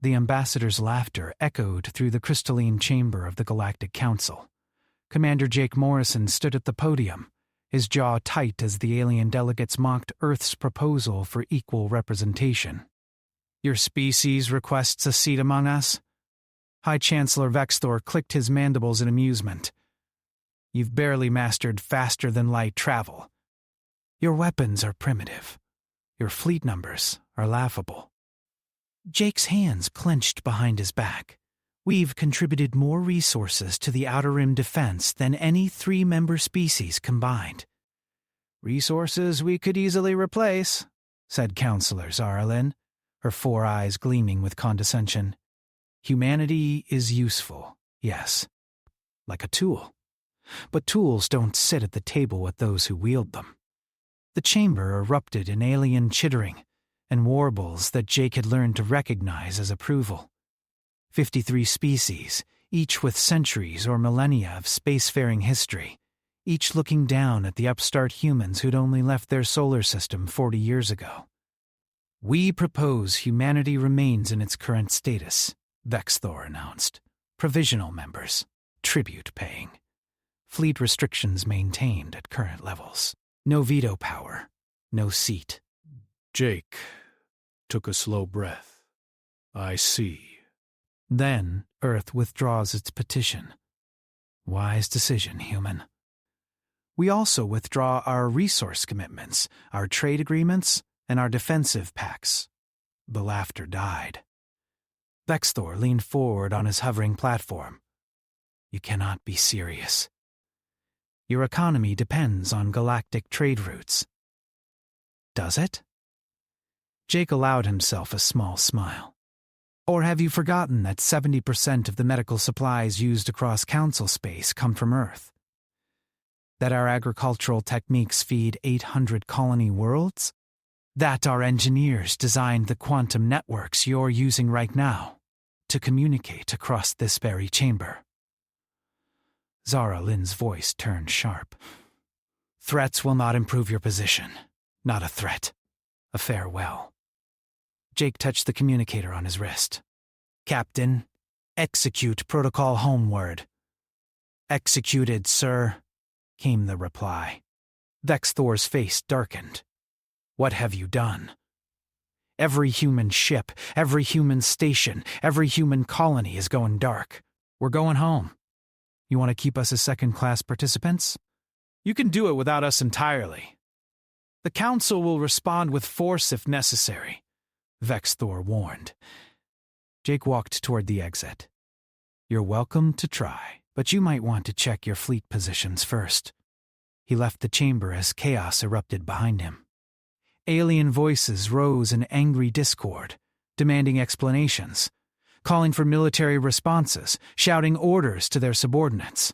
The ambassador's laughter echoed through the crystalline chamber of the Galactic Council. Commander Jake Morrison stood at the podium, his jaw tight as the alien delegates mocked Earth's proposal for equal representation. "Your species requests a seat among us?" High Chancellor Vexthor clicked his mandibles in amusement. "You've barely mastered faster-than-light travel. Your weapons are primitive. Your fleet numbers are laughable." Jake's hands clenched behind his back. "We've contributed more resources to the Outer Rim defense than any 3-member species combined." "Resources we could easily replace," said Counselor Zaralyn, her 4 eyes gleaming with condescension. "Humanity is useful, yes, like a tool. But tools don't sit at the table with those who wield them." The chamber erupted in alien chittering and warbles that Jake had learned to recognize as approval. 53 species, each with centuries or millennia of spacefaring history, each looking down at the upstart humans who'd only left their solar system 40 years ago. "We propose humanity remains in its current status," Vexthor announced. "Provisional members, tribute paying. Fleet restrictions maintained at current levels. No veto power, no seat." Jake took a slow breath. "I see." Then Earth withdraws its petition. Wise decision, human. "We also withdraw our resource commitments, our trade agreements, and our defensive pacts." The laughter died. Vexthor leaned forward on his hovering platform. "You cannot be serious. Your economy depends on galactic trade routes." "Does it?" Jake allowed himself a small smile. "Or have you forgotten that 70% of the medical supplies used across Council space come from Earth? That our agricultural techniques feed 800 colony worlds? That our engineers designed the quantum networks you're using right now to communicate across this very chamber?" Zara Lynn's voice turned sharp. "Threats will not improve your position. Not a threat. A farewell." Jake touched the communicator on his wrist. "Captain, execute protocol homeward." "Executed, sir," came the reply. Vexthor's face darkened. "What have you done?" "Every human ship, every human station, every human colony is going dark. We're going home. You want to keep us as second-class participants? You can do it without us entirely. The Council will respond with force if necessary," Vexthor warned. Jake walked toward the exit. "You're welcome to try, but you might want to check your fleet positions first." He left the chamber as chaos erupted behind him. Alien voices rose in angry discord, demanding explanations, calling for military responses, shouting orders to their subordinates.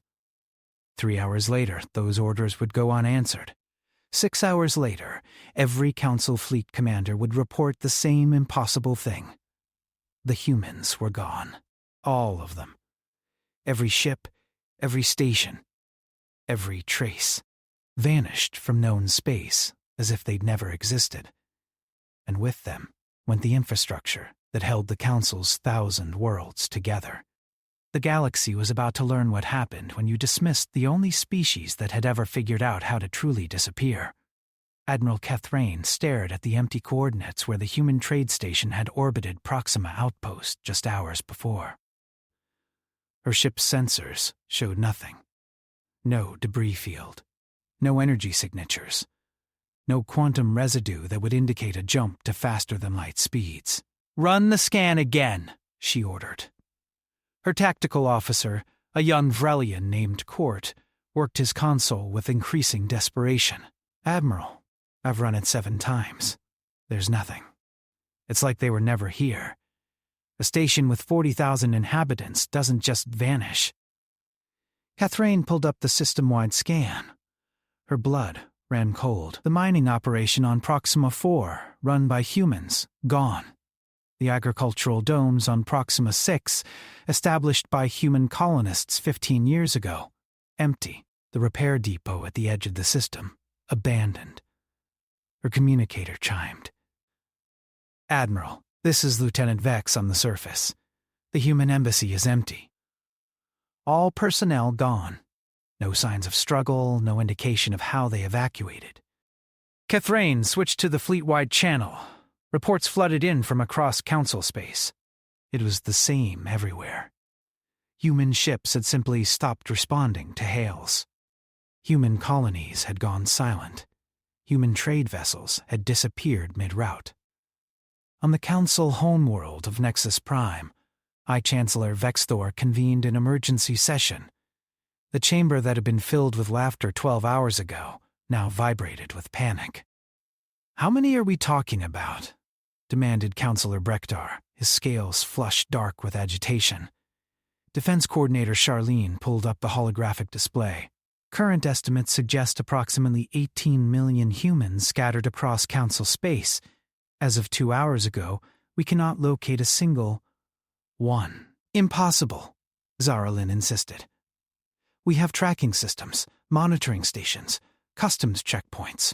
3 hours later, those orders would go unanswered. 6 hours later, every Council fleet commander would report the same impossible thing. The humans were gone. All of them. Every ship, every station, every trace. Vanished from known space as if they'd never existed. And with them went the infrastructure that held the Council's 1,000 worlds together. The galaxy was about to learn what happened when you dismissed the only species that had ever figured out how to truly disappear. Admiral Kethrain stared at the empty coordinates where the human trade station had orbited Proxima Outpost just hours before. Her ship's sensors showed nothing. No debris field. No energy signatures. No quantum residue that would indicate a jump to faster-than-light speeds. "Run the scan again," she ordered. Her tactical officer, a young Vrelian named Court, worked his console with increasing desperation. "Admiral, I've run it 7 times. There's nothing. It's like they were never here. A station with 40,000 inhabitants doesn't just vanish." Kethrain pulled up the system-wide scan. Her blood ran cold. The mining operation on Proxima 4, run by humans, gone. The agricultural domes on Proxima 6, established by human colonists 15 years ago, empty. The repair depot at the edge of the system, abandoned. Her communicator chimed. "Admiral, This is Lieutenant Vex on the surface. The human embassy is empty. All personnel gone. No signs of struggle, no indication of how they evacuated. Kethrain switched to the fleet-wide channel. Reports flooded in from across council space. It was the same everywhere. Human ships had simply stopped responding to hails. Human colonies had gone silent. Human trade vessels had disappeared mid-route. On the council homeworld of Nexus Prime, High Chancellor Vexthor convened an emergency session. The chamber that had been filled with laughter 12 hours ago now vibrated with panic. "How many are we talking about?" demanded Councillor Brektar, his scales flushed dark with agitation. Defense Coordinator Charlene pulled up the holographic display. Current estimates suggest approximately 18 million humans scattered across council space. As of 2 hours ago, we cannot locate a single one. "Impossible," Zaralin insisted. "We have tracking systems, monitoring stations, customs checkpoints."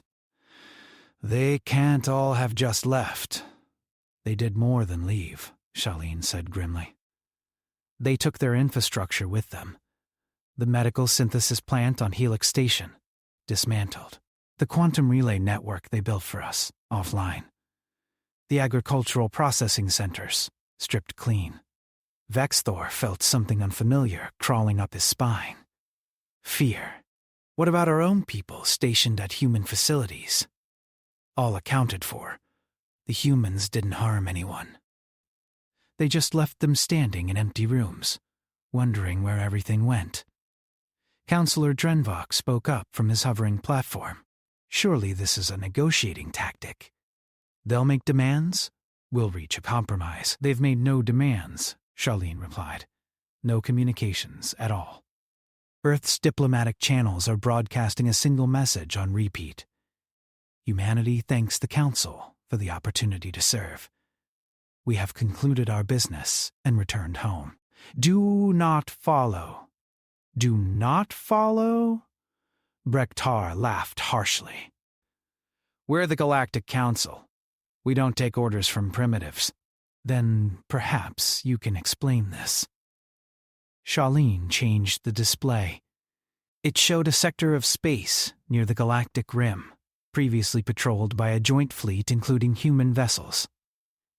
"They can't all have just left. They did more than leave," Charlene said grimly. "They took their infrastructure with them. The medical synthesis plant on Helix Station, dismantled. The quantum relay network they built for us, offline. The agricultural processing centers, stripped clean." Vexthor felt something unfamiliar crawling up his spine. Fear. What about our own people stationed at human facilities? All accounted for. The humans didn't harm anyone. They just left them standing in empty rooms, wondering where everything went. Councillor Drenvok spoke up from his hovering platform. "Surely this is a negotiating tactic. They'll make demands, we'll reach a compromise." "They've made no demands," Charlene replied. "No communications at all. Earth's diplomatic channels are broadcasting a single message on repeat. Humanity thanks the Council for the opportunity to serve. We have concluded our business and returned home. Do not follow." "Do not follow?" Brektar laughed harshly. "We're the Galactic Council. We don't take orders from primitives." "Then perhaps you can explain this." Charlene changed the display. It showed a sector of space near the galactic rim, previously patrolled by a joint fleet including human vessels.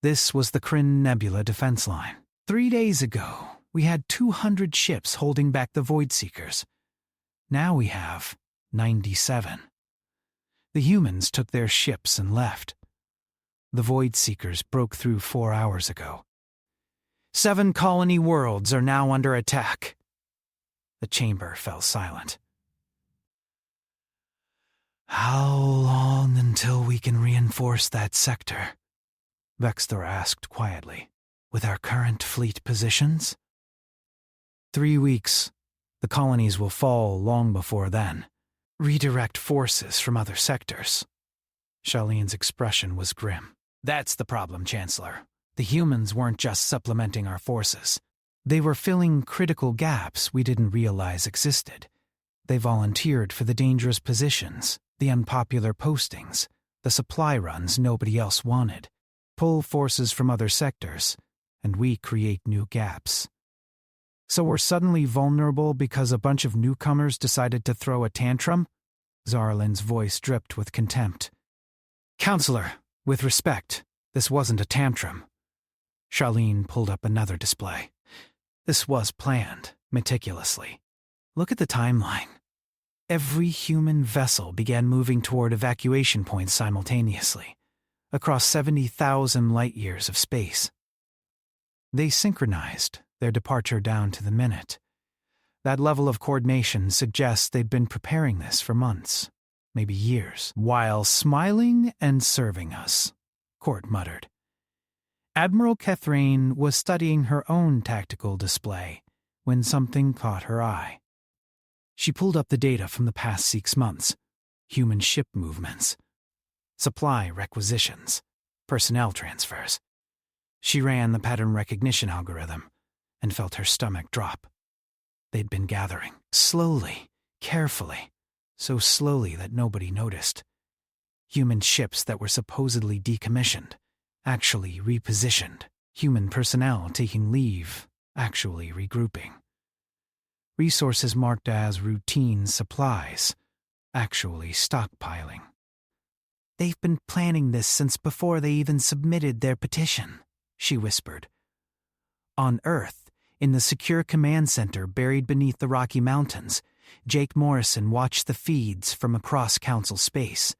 This was the Kryn Nebula defense line. 3 days ago, we had 200 ships holding back the Void Seekers. Now we have 97. The humans took their ships and left. The Void Seekers broke through 4 hours ago. 7 colony worlds are now under attack. The chamber fell silent. "How long until we can reinforce that sector?" Vexthor asked quietly. "With our current fleet positions?" 3 weeks. The colonies will fall long before then. Redirect forces from other sectors. Charlene's expression was grim. "That's the problem, Chancellor. The humans weren't just supplementing our forces. They were filling critical gaps we didn't realize existed. They volunteered for the dangerous positions, the unpopular postings, the supply runs nobody else wanted. Pull forces from other sectors, and we create new gaps. So we're suddenly vulnerable because a bunch of newcomers decided to throw a tantrum?" Zaralin's voice dripped with contempt. "Counselor, with respect, this wasn't a tantrum." Charlene pulled up another display. "This was planned, meticulously. Look at the timeline. Every human vessel began moving toward evacuation points simultaneously, across 70,000 light-years of space. They synchronized their departure down to the minute. That level of coordination suggests they'd been preparing this for months, maybe years, while smiling and serving us," Court muttered. Admiral Kethrain was studying her own tactical display when something caught her eye. She pulled up the data from the past 6 months, human ship movements, supply requisitions, personnel transfers. She ran the pattern recognition algorithm and felt her stomach drop. They'd been gathering, slowly, carefully, so slowly that nobody noticed. Human ships that were supposedly decommissioned, actually repositioned. Human personnel taking leave, actually regrouping. Resources marked as routine supplies, actually stockpiling. They've been planning this since before they even submitted their petition, she whispered. On Earth, in the secure command center buried beneath the Rocky Mountains, Jake Morrison watched the feeds from across Council space.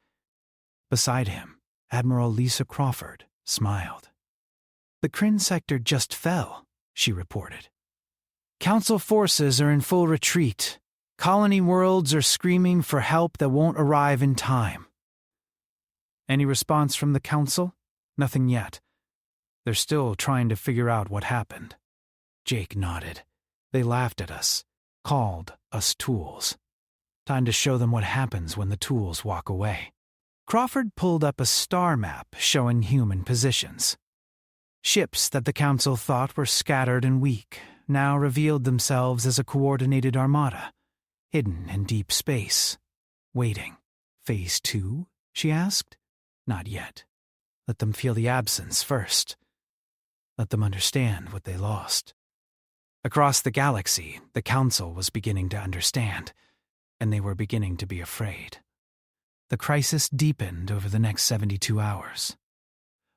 Beside him, Admiral Lisa Crawford smiled. The Kryn sector just fell, she reported. Council forces are in full retreat. Colony worlds are screaming for help that won't arrive in time. Any response from the Council? Nothing yet. They're still trying to figure out what happened. Jake nodded. They laughed at us, called us tools. Time to show them what happens when the tools walk away. Crawford pulled up a star map showing human positions. Ships that the Council thought were scattered and weak now revealed themselves as a coordinated armada, hidden in deep space, waiting. Phase 2? She asked. Not yet. Let them feel the absence first. Let them understand what they lost. Across the galaxy, the Council was beginning to understand, and they were beginning to be afraid. The crisis deepened over the next 72 hours.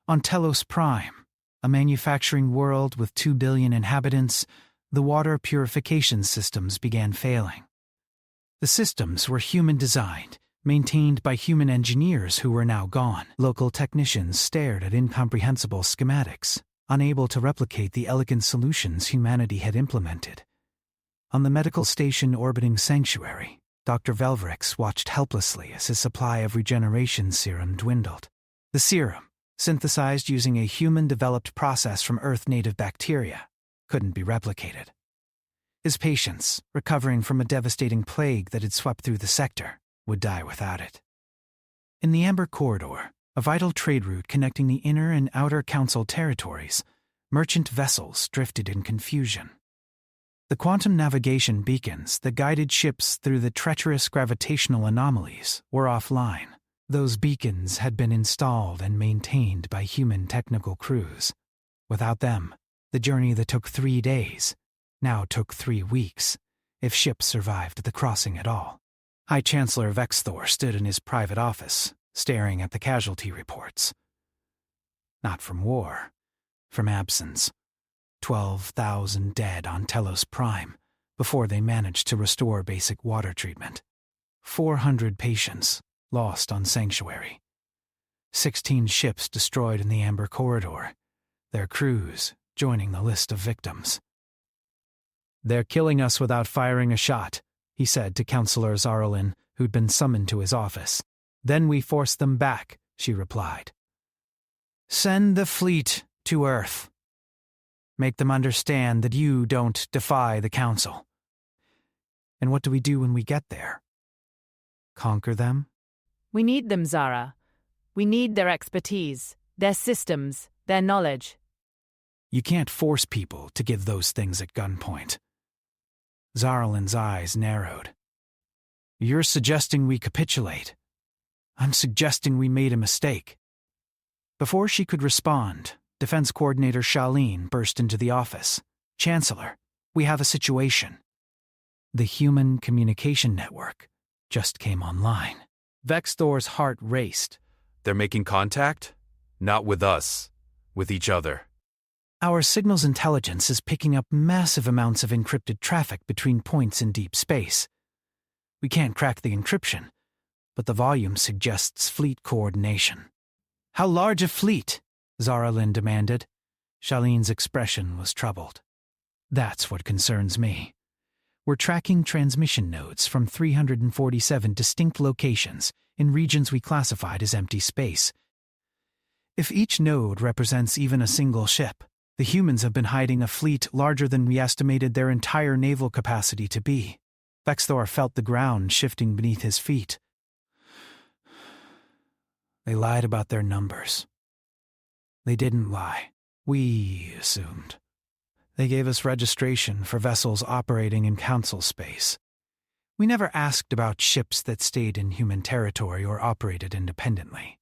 On Telos Prime, a manufacturing world with 2 billion inhabitants, the water purification systems began failing. The systems were human-designed, maintained by human engineers who were now gone. Local technicians stared at incomprehensible schematics, unable to replicate the elegant solutions humanity had implemented. On the medical station orbiting Sanctuary, Dr. Velvrix watched helplessly as his supply of regeneration serum dwindled. The serum, synthesized using a human-developed process from Earth-native bacteria, couldn't be replicated. His patients, recovering from a devastating plague that had swept through the sector, would die without it. In the Amber Corridor, a vital trade route connecting the inner and outer Council territories, merchant vessels drifted in confusion. The quantum navigation beacons that guided ships through the treacherous gravitational anomalies were offline. Those beacons had been installed and maintained by human technical crews. Without them, the journey that took 3 days now took 3 weeks, if ships survived the crossing at all. High Chancellor Vexthor stood in his private office, staring at the casualty reports. Not from war, from absence. 12,000 dead on Telos Prime before they managed to restore basic water treatment. 400 patients lost on Sanctuary. 16 ships destroyed in the Amber Corridor, their crews joining the list of victims. They're killing us without firing a shot, he said to Councillor Zarlin, who'd been summoned to his office. Then we force them back, she replied. Send the fleet to Earth. Make them understand that you don't defy the Council. And what do we do when we get there? Conquer them? We need them, Zara. We need their expertise, their systems, their knowledge. You can't force people to give those things at gunpoint. Zarlin's eyes narrowed. You're suggesting we capitulate. I'm suggesting we made a mistake. Before she could respond, Defense Coordinator Shaleen burst into the office. Chancellor, we have a situation. The Human Communication Network just came online. Vexthor's heart raced. They're making contact? Not with us. With each other. Our signals intelligence is picking up massive amounts of encrypted traffic between points in deep space. We can't crack the encryption, but the volume suggests fleet coordination. How large a fleet? Zaralin demanded. Shaleen's expression was troubled. That's what concerns me. We're tracking transmission nodes from 347 distinct locations in regions we classified as empty space. If each node represents even a single ship, the humans have been hiding a fleet larger than we estimated their entire naval capacity to be. Vexthor felt the ground shifting beneath his feet. They lied about their numbers. They didn't lie. We assumed. They gave us registration for vessels operating in Council space. We never asked about ships that stayed in human territory or operated independently.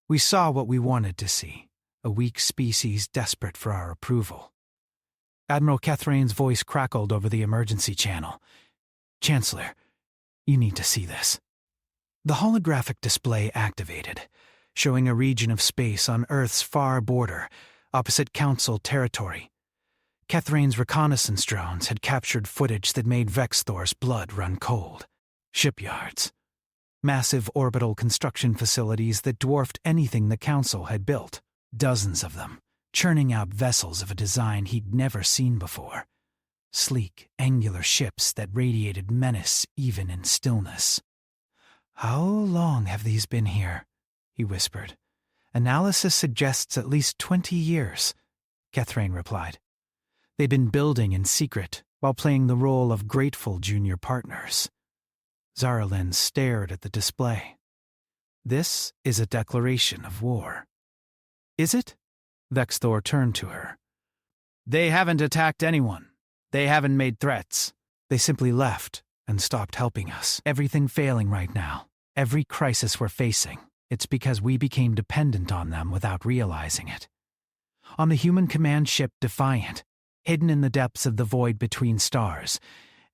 We saw what we wanted to see, a weak species desperate for our approval. Admiral Cathrane's voice crackled over the emergency channel. Chancellor, you need to see this. The holographic display activated, showing a region of space on Earth's far border, opposite Council territory. Cathrane's reconnaissance drones had captured footage that made Vexthor's blood run cold. Shipyards. Massive orbital construction facilities that dwarfed anything the Council had built. Dozens of them, churning out vessels of a design he'd never seen before. Sleek, angular ships that radiated menace even in stillness. "How long have these been here?" he whispered. "Analysis suggests at least 20 years, Cathrane replied. They'd been building in secret while playing the role of grateful junior partners. Zaralyn stared at the display. "This is a declaration of war." "Is it?" Vexthor turned to her. "They haven't attacked anyone. They haven't made threats. They simply left and stopped helping us. Everything failing right now, every crisis we're facing, it's because we became dependent on them without realizing it. On the human command ship Defiant, hidden in the depths of the void between stars,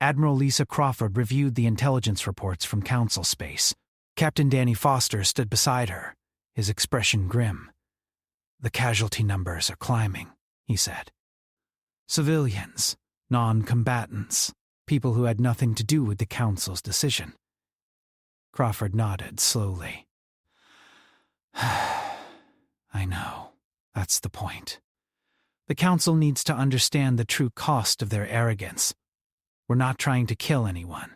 Admiral Lisa Crawford reviewed the intelligence reports from Council space. Captain Danny Foster stood beside her, his expression grim. "The casualty numbers are climbing," he said. "Civilians, non-combatants, people who had nothing to do with the Council's decision." Crawford nodded slowly. "I know. That's the point. The Council needs to understand the true cost of their arrogance. We're not trying to kill anyone.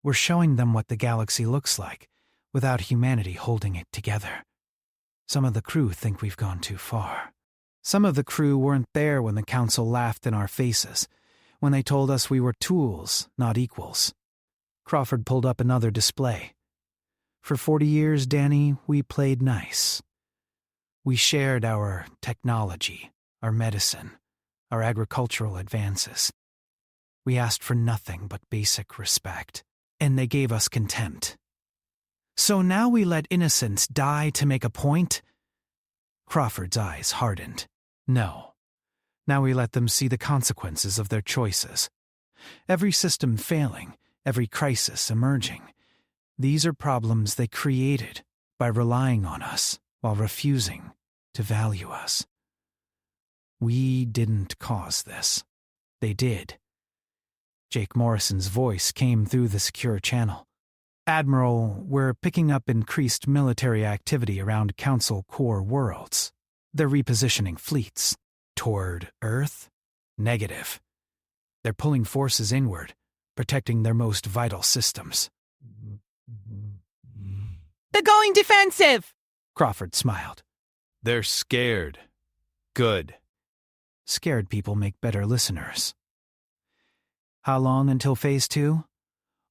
We're showing them what the galaxy looks like, without humanity holding it together. Some of the crew think we've gone too far. Some of the crew weren't there when the Council laughed in our faces, when they told us we were tools, not equals." Crawford pulled up another display. "For 40 years, Danny, we played nice. We shared our technology, our medicine, our agricultural advances. We asked for nothing but basic respect, and they gave us contempt. So now we let innocents die to make a point?" Crawford's eyes hardened. "No. Now we let them see the consequences of their choices. Every system failing, every crisis emerging. These are problems they created by relying on us while refusing to value us. We didn't cause this. They did." Jake Morrison's voice came through the secure channel. "Admiral, we're picking up increased military activity around Council core worlds. They're repositioning fleets. Toward Earth? Negative. They're pulling forces inward, protecting their most vital systems." They're going defensive! Crawford smiled. They're scared. Good. Scared people make better listeners. "How long until Phase 2?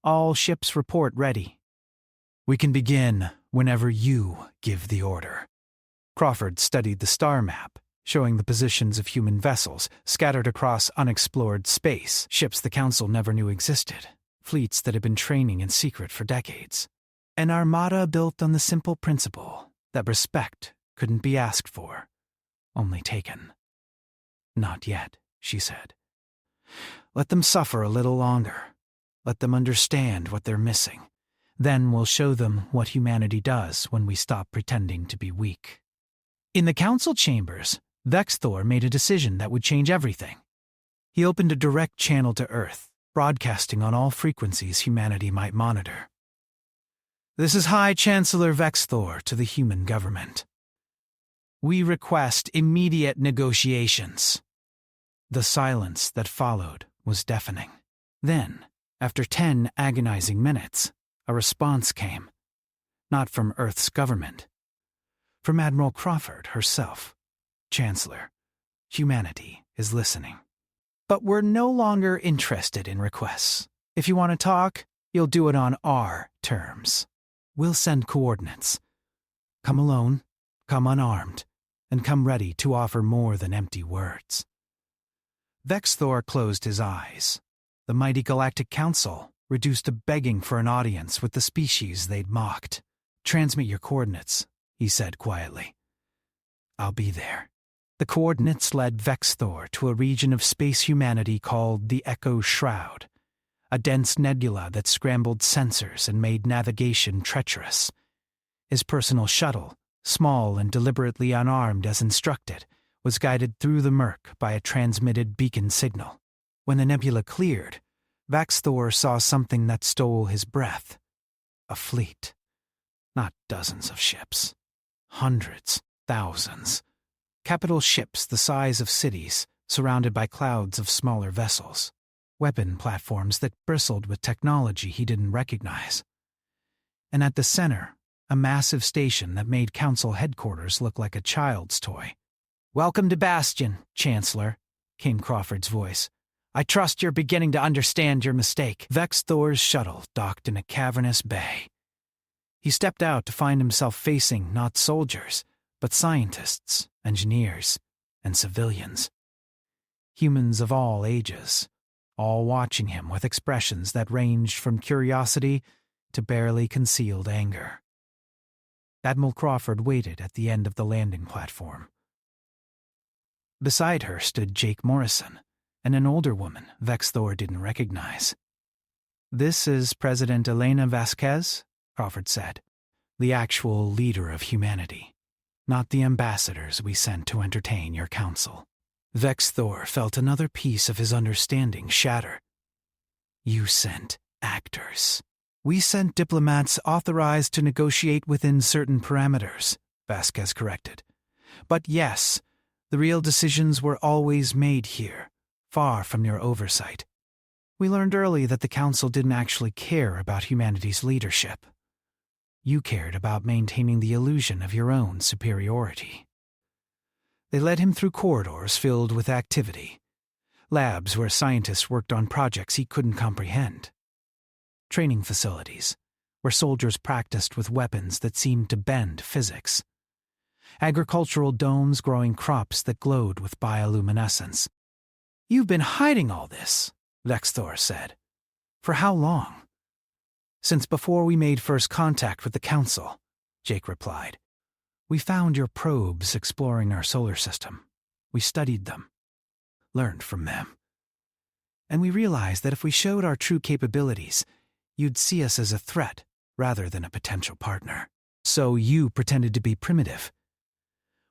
All ships report ready." "We can begin whenever you give the order." Crawford studied the star map, showing the positions of human vessels scattered across unexplored space, ships the Council never knew existed, fleets that had been training in secret for decades. An armada built on the simple principle that respect couldn't be asked for, only taken. "Not yet," she said. "Let them suffer a little longer. Let them understand what they're missing. Then we'll show them what humanity does when we stop pretending to be weak." In the Council chambers, Vexthor made a decision that would change everything. He opened a direct channel to Earth, broadcasting on all frequencies humanity might monitor. "This is High Chancellor Vexthor to the human government. We request immediate negotiations." The silence that followed was deafening. Then, after 10 agonizing minutes, a response came. Not from Earth's government. From Admiral Crawford herself. "Chancellor, humanity is listening. But we're no longer interested in requests. If you want to talk, you'll do it on our terms. We'll send coordinates. Come alone, come unarmed, and come ready to offer more than empty words." Vexthor closed his eyes. The mighty Galactic Council reduced to begging for an audience with the species they'd mocked. "Transmit your coordinates," he said quietly. I'll be there. The coordinates led Vexthor to a region of space humanity called the Echo Shroud, a dense nebula that scrambled sensors and made navigation treacherous. His personal shuttle, small and deliberately unarmed as instructed, was guided through the murk by a transmitted beacon signal. When the nebula cleared, Vexthor saw something that stole his breath. A fleet. Not dozens of ships. Hundreds, thousands. Capital ships the size of cities, surrounded by clouds of smaller vessels. Weapon platforms that bristled with technology he didn't recognize. And at the center, a massive station that made Council headquarters look like a child's toy. "Welcome to Bastion, Chancellor," came Crawford's voice. "I trust you're beginning to understand your mistake." Vexthor's shuttle docked in a cavernous bay. He stepped out to find himself facing not soldiers, but scientists, engineers, and civilians. Humans of all ages, all watching him with expressions that ranged from curiosity to barely concealed anger. Admiral Crawford waited at the end of the landing platform. Beside her stood Jake Morrison, and an older woman Vexthor didn't recognize. "This is President Elena Vasquez," Crawford said, "the actual leader of humanity, not the ambassadors we sent to entertain your council." Vexthor felt another piece of his understanding shatter. "You sent actors. We sent diplomats authorized to negotiate within certain parameters," Vasquez corrected. "But yes, the real decisions were always made here, far from your oversight. We learned early that the Council didn't actually care about humanity's leadership. You cared about maintaining the illusion of your own superiority." They led him through corridors filled with activity, labs where scientists worked on projects he couldn't comprehend, training facilities where soldiers practiced with weapons that seemed to bend physics, agricultural domes growing crops that glowed with bioluminescence. "You've been hiding all this," Vexthor said. "For how long?" "Since before we made first contact with the Council," Jake replied. "We found your probes exploring our solar system. We studied them, learned from them. And we realized that if we showed our true capabilities, you'd see us as a threat rather than a potential partner. So you pretended to be primitive.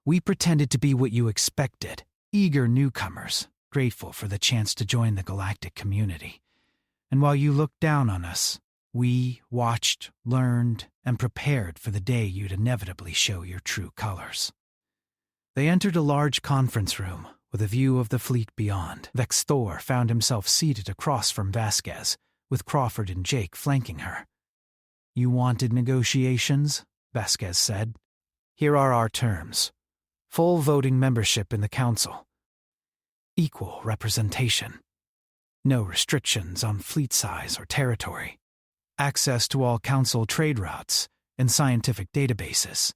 We pretended to be what you expected, eager newcomers, grateful for the chance to join the galactic community. And while you looked down on us, we watched, learned, and prepared for the day you'd inevitably show your true colors." They entered a large conference room with a view of the fleet beyond. Vexthor found himself seated across from Vasquez, with Crawford and Jake flanking her. "You wanted negotiations?" Vasquez said. "Here are our terms. Full voting membership in the Council. Equal representation. No restrictions on fleet size or territory. Access to all Council trade routes and scientific databases.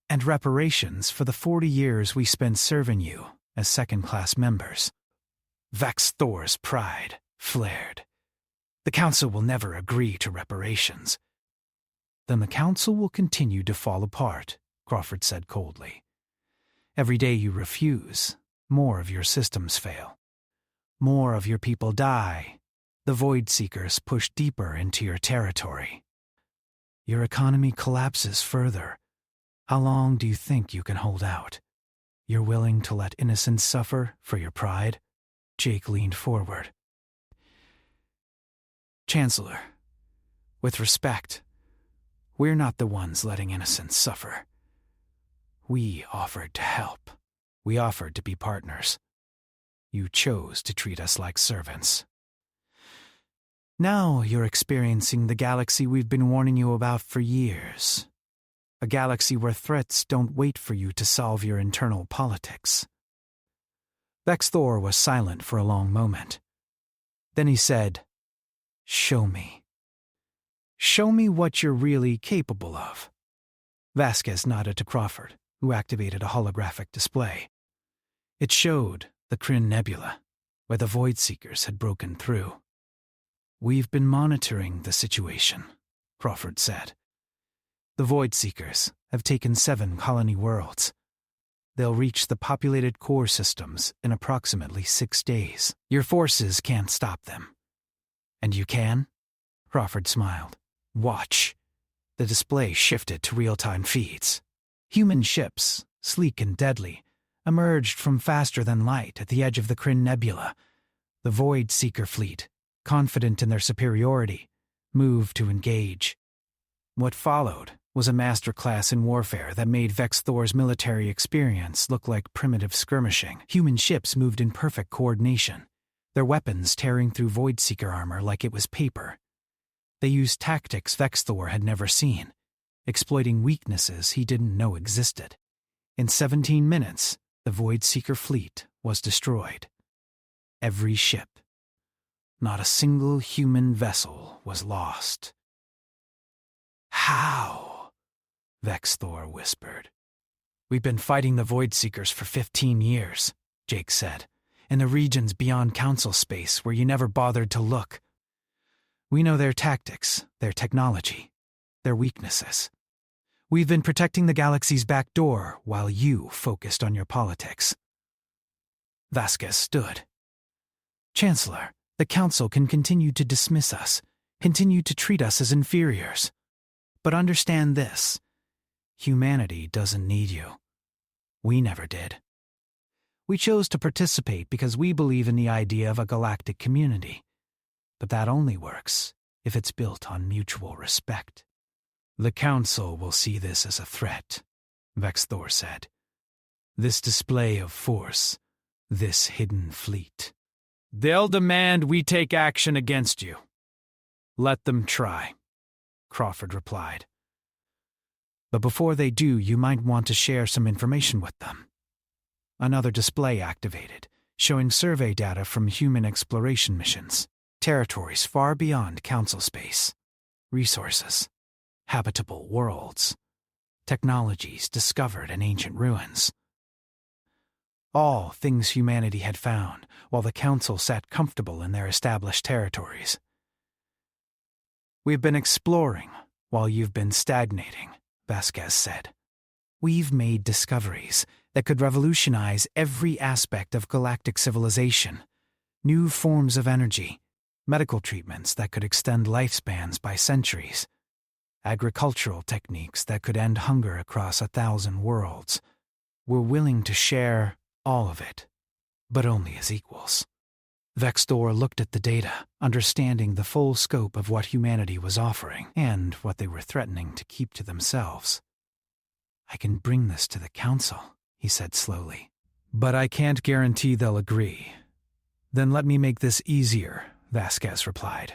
And reparations for the 40 years we spent serving you as second-class members." Vexthor's pride flared. "The Council will never agree to reparations." "Then the Council will continue to fall apart," Crawford said coldly. "Every day you refuse, more of your systems fail. More of your people die. The Void Seekers push deeper into your territory. Your economy collapses further. How long do you think you can hold out? You're willing to let innocents suffer for your pride?" Jake leaned forward. "Chancellor, with respect, we're not the ones letting innocents suffer. We offered to help. We offered to be partners. You chose to treat us like servants. Now you're experiencing the galaxy we've been warning you about for years. A galaxy where threats don't wait for you to solve your internal politics." Vexthor was silent for a long moment. Then he said, "Show me. Show me what you're really capable of." Vasquez nodded to Crawford, who activated a holographic display. It showed the Kryn Nebula, where the Void Seekers had broken through. "We've been monitoring the situation," Crawford said. The Void Seekers have taken 7 colony worlds. They'll reach the populated core systems in approximately 6 days. Your forces can't stop them. And you can? Crawford smiled. Watch. The display shifted to real-time feeds. Human ships, sleek and deadly, emerged from faster than light at the edge of the Kryn Nebula. The Void Seeker fleet, confident in their superiority, moved to engage. What followed was a masterclass in warfare that made Vex Thor's military experience look like primitive skirmishing. Human ships moved in perfect coordination, their weapons tearing through Void Seeker armor like it was paper. They used tactics Vex Thor had never seen, exploiting weaknesses he didn't know existed. In 17 minutes, the Void Seeker fleet was destroyed. Every ship. Not a single human vessel was lost. How? Vex Thor whispered. We've been fighting the Void Seekers for 15 years, Jake said, in the regions beyond Council space where you never bothered to look. We know their tactics, their technology, their weaknesses. We've been protecting the galaxy's back door while you focused on your politics. Vasquez stood. Chancellor, the Council can continue to dismiss us, continue to treat us as inferiors. But understand this. Humanity doesn't need you. We never did. We chose to participate because we believe in the idea of a galactic community. But that only works if it's built on mutual respect. The Council will see this as a threat, Vex Thor said. This display of force, this hidden fleet. They'll demand we take action against you. Let them try, Crawford replied. But before they do, you might want to share some information with them. Another display activated, showing survey data from human exploration missions, territories far beyond Council space, resources, habitable worlds, technologies discovered in ancient ruins. All things humanity had found while the Council sat comfortable in their established territories. We've been exploring while you've been stagnating, Vasquez said. We've made discoveries that could revolutionize every aspect of galactic civilization. New forms of energy, medical treatments that could extend lifespans by centuries, agricultural techniques that could end hunger across 1,000 worlds. We're willing to share all of it, but only as equals. Vex Thor looked at the data, understanding the full scope of what humanity was offering and what they were threatening to keep to themselves. I can bring this to the Council, he said slowly, but I can't guarantee they'll agree. Then let me make this easier, Vasquez replied.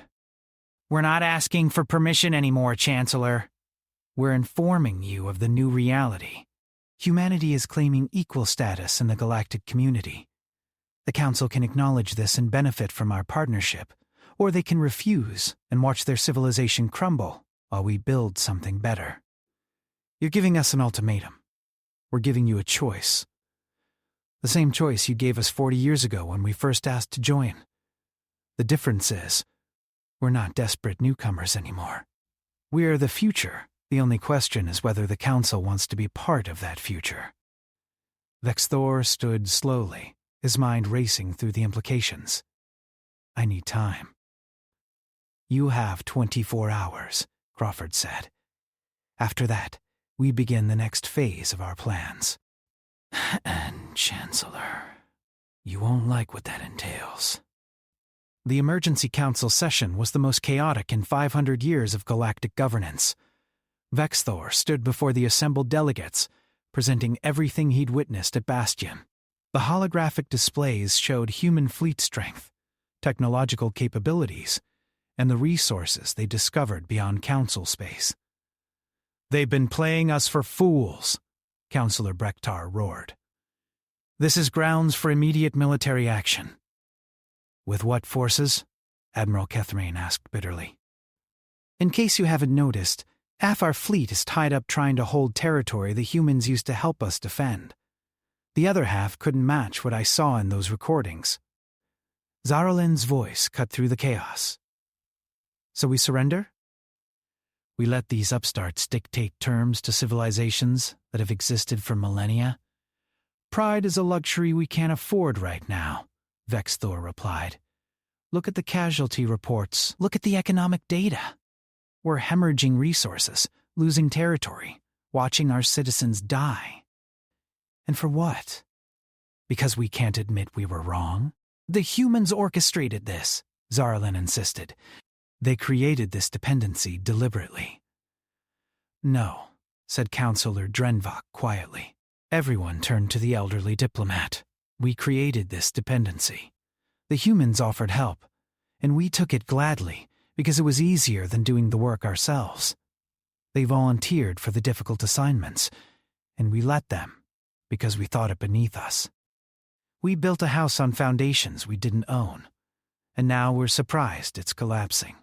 We're not asking for permission anymore, Chancellor. We're informing you of the new reality. Humanity is claiming equal status in the galactic community. The Council can acknowledge this and benefit from our partnership, or they can refuse and watch their civilization crumble while we build something better. You're giving us an ultimatum. We're giving you a choice. The same choice you gave us 40 years ago when we first asked to join. The difference is, we're not desperate newcomers anymore. We're the future. The only question is whether the Council wants to be part of that future. Vex Thor stood slowly, his mind racing through the implications. I need time. You have 24 hours, Crawford said. After that, we begin the next phase of our plans. And, Chancellor, you won't like what that entails. The Emergency Council session was the most chaotic in 500 years of galactic governance. Vex Thor stood before the assembled delegates, presenting everything he'd witnessed at Bastion. The holographic displays showed human fleet strength, technological capabilities, and the resources they discovered beyond Council space. They've been playing us for fools, Councillor Brektar roared. This is grounds for immediate military action. With what forces? Admiral Kethrane asked bitterly. In case you haven't noticed, half our fleet is tied up trying to hold territory the humans used to help us defend. The other half couldn't match what I saw in those recordings. Zaralin's voice cut through the chaos. So we surrender? We let these upstarts dictate terms to civilizations that have existed for millennia. Pride is a luxury we can't afford right now, Vexthor replied. Look at the casualty reports. Look at the economic data. We're hemorrhaging resources, losing territory, watching our citizens die. And for what? Because we can't admit we were wrong? The humans orchestrated this, Zarlin insisted. They created this dependency deliberately. No, said Counselor Drenvok quietly. Everyone turned to the elderly diplomat. We created this dependency. The humans offered help, and we took it gladly because it was easier than doing the work ourselves. They volunteered for the difficult assignments, and we let them because we thought it beneath us. We built a house on foundations we didn't own, and now we're surprised it's collapsing.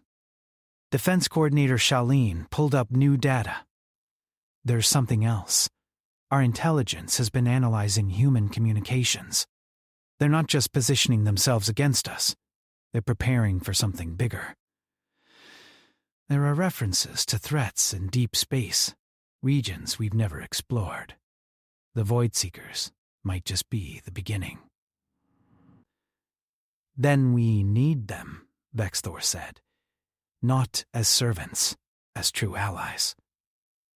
Defense Coordinator Shaleen pulled up new data. There's something else. Our intelligence has been analyzing human communications. They're not just positioning themselves against us. They're preparing for something bigger. There are references to threats in deep space, regions we've never explored. The Void Seekers might just be the beginning. Then we need them, Vexthor said. Not as servants, as true allies.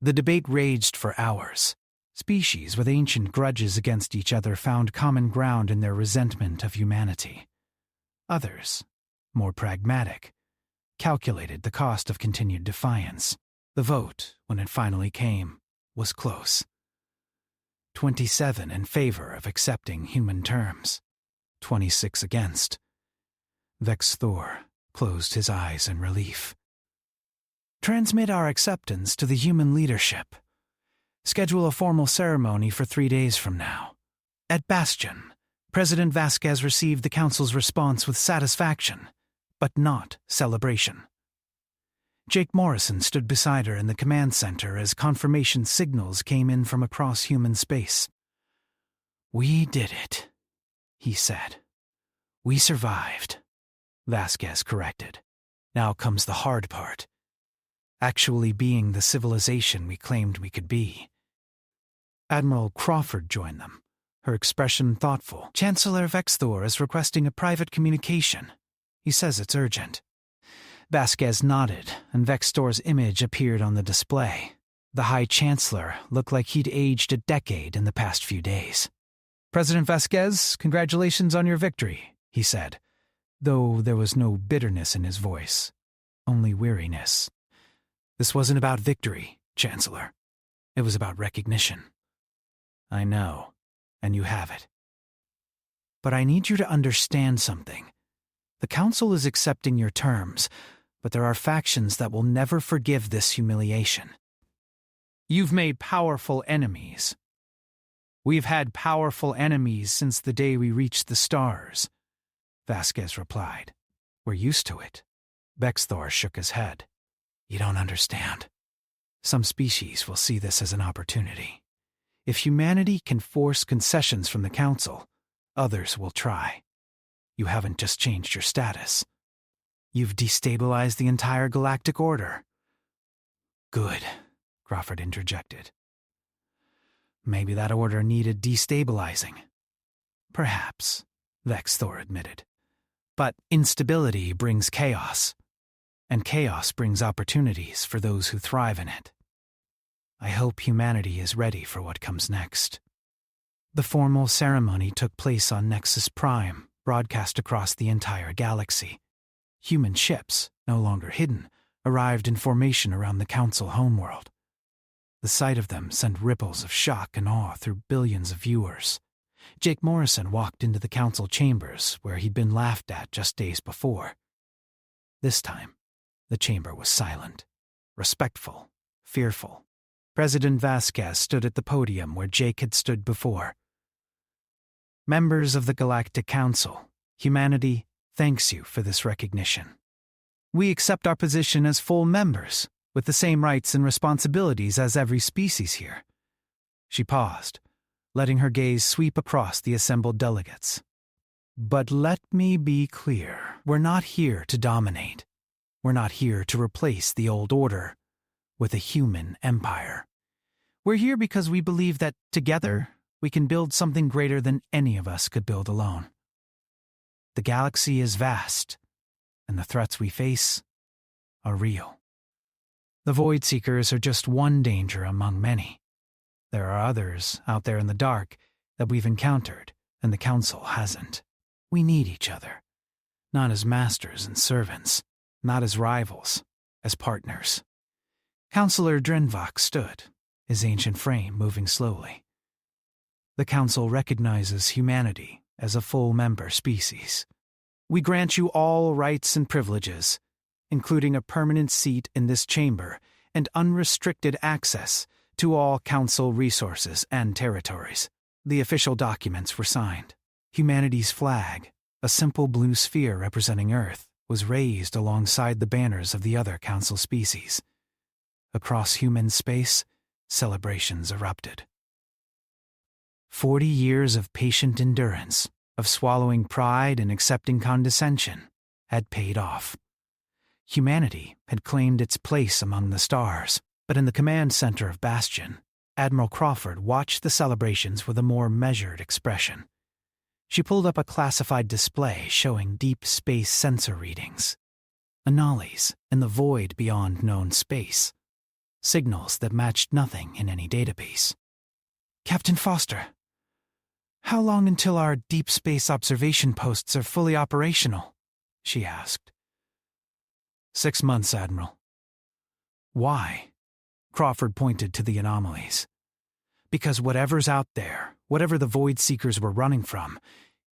The debate raged for hours. Species with ancient grudges against each other found common ground in their resentment of humanity. Others, more pragmatic, calculated the cost of continued defiance. The vote, when it finally came, was close. 27 in favor of accepting human terms, 26 against. Vexthor closed his eyes in relief. Transmit our acceptance to the human leadership. Schedule a formal ceremony for 3 days from now. At Bastion, President Vasquez received the Council's response with satisfaction, but not celebration. Jake Morrison stood beside her in the command center as confirmation signals came in from across human space. We did it, he said. We survived, Vasquez corrected. Now comes the hard part. Actually being the civilization we claimed we could be. Admiral Crawford joined them, her expression thoughtful. Chancellor Vexthor is requesting a private communication. He says it's urgent. Vasquez nodded, and Vexthor's image appeared on the display. The High Chancellor looked like he'd aged a decade in the past few days. President Vasquez, congratulations on your victory, he said, though there was no bitterness in his voice, only weariness. This wasn't about victory, Chancellor. It was about recognition. I know, and you have it. But I need you to understand something. The Council is accepting your terms, but there are factions that will never forgive this humiliation. You've made powerful enemies. We've had powerful enemies since the day we reached the stars, Vasquez replied. We're used to it. Vexthor shook his head. You don't understand. Some species will see this as an opportunity. If humanity can force concessions from the Council, others will try. You haven't just changed your status. You've destabilized the entire galactic order. Good, Crawford interjected. Maybe that order needed destabilizing. Perhaps, Vexthor admitted. But instability brings chaos, and chaos brings opportunities for those who thrive in it. I hope humanity is ready for what comes next. The formal ceremony took place on Nexus Prime, broadcast across the entire galaxy. Human ships, no longer hidden, arrived in formation around the Council homeworld. The sight of them sent ripples of shock and awe through billions of viewers. Jake Morrison walked into the Council chambers where he'd been laughed at just days before. This time, the chamber was silent, respectful, fearful. President Vasquez stood at the podium where Jake had stood before. Members of the Galactic Council, humanity thanks you for this recognition. We accept our position as full members, with the same rights and responsibilities as every species here. She paused, letting her gaze sweep across the assembled delegates. But let me be clear, we're not here to dominate. We're not here to replace the old order. with a human empire. We're here because we believe that together we can build something greater than any of us could build alone. The galaxy is vast, and the threats we face are real. The Void Seekers are just one danger among many. There are others out there in the dark that we've encountered, and the Council hasn't. We need each other, not as masters and servants, not as rivals, as partners. Counselor Drenvok stood, his ancient frame moving slowly. The Council recognizes humanity as a full member species. We grant you all rights and privileges, including a permanent seat in this chamber and unrestricted access to all Council resources and territories. The official documents were signed. Humanity's flag, a simple blue sphere representing Earth, was raised alongside the banners of the other Council species. Across human space, celebrations erupted. 40 years of patient endurance, of swallowing pride and accepting condescension, had paid off. Humanity had claimed its place among the stars, but in the command center of Bastion, Admiral Crawford watched the celebrations with a more measured expression. She pulled up a classified display showing deep space sensor readings, anomalies in the void beyond known space, signals that matched nothing in any database. "Captain Foster, how long until our deep space observation posts are fully operational?" she asked. 6 months, Admiral." "Why?" Crawford pointed to the anomalies. "Because whatever's out there, whatever the Void Seekers were running from,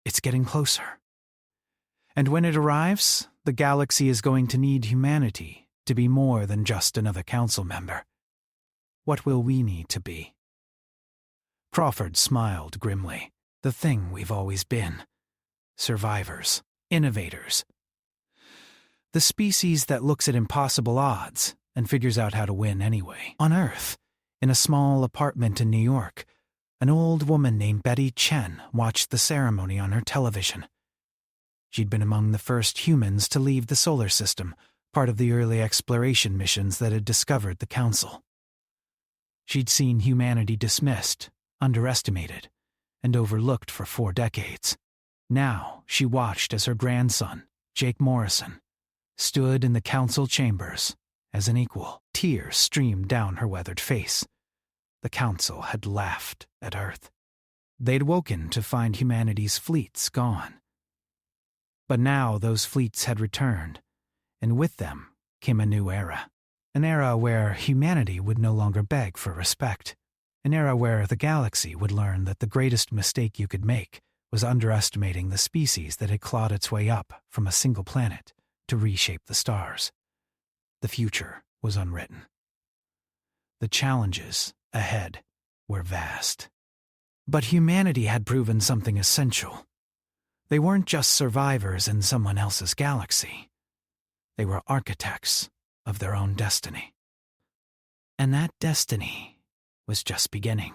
it's getting closer. And when it arrives, the galaxy is going to need humanity to be more than just another Council member. What will we need to be?" Crawford smiled grimly. "The thing we've always been. Survivors. Innovators. The species that looks at impossible odds and figures out how to win anyway." On Earth, in a small apartment in New York, an old woman named Betty Chen watched the ceremony on her television. She'd been among the first humans to leave the solar system, part of the early exploration missions that had discovered the Council. She'd seen humanity dismissed, underestimated, and overlooked for 4 decades. Now she watched as her grandson, Jake Morrison, stood in the Council chambers as an equal. Tears streamed down her weathered face. The Council had laughed at Earth. They'd woken to find humanity's fleets gone. But now those fleets had returned, and with them came a new era. An era where humanity would no longer beg for respect. An era where the galaxy would learn that the greatest mistake you could make was underestimating the species that had clawed its way up from a single planet to reshape the stars. The future was unwritten. The challenges ahead were vast. But humanity had proven something essential. They weren't just survivors in someone else's galaxy. They were architects of their own destiny. And that destiny was just beginning.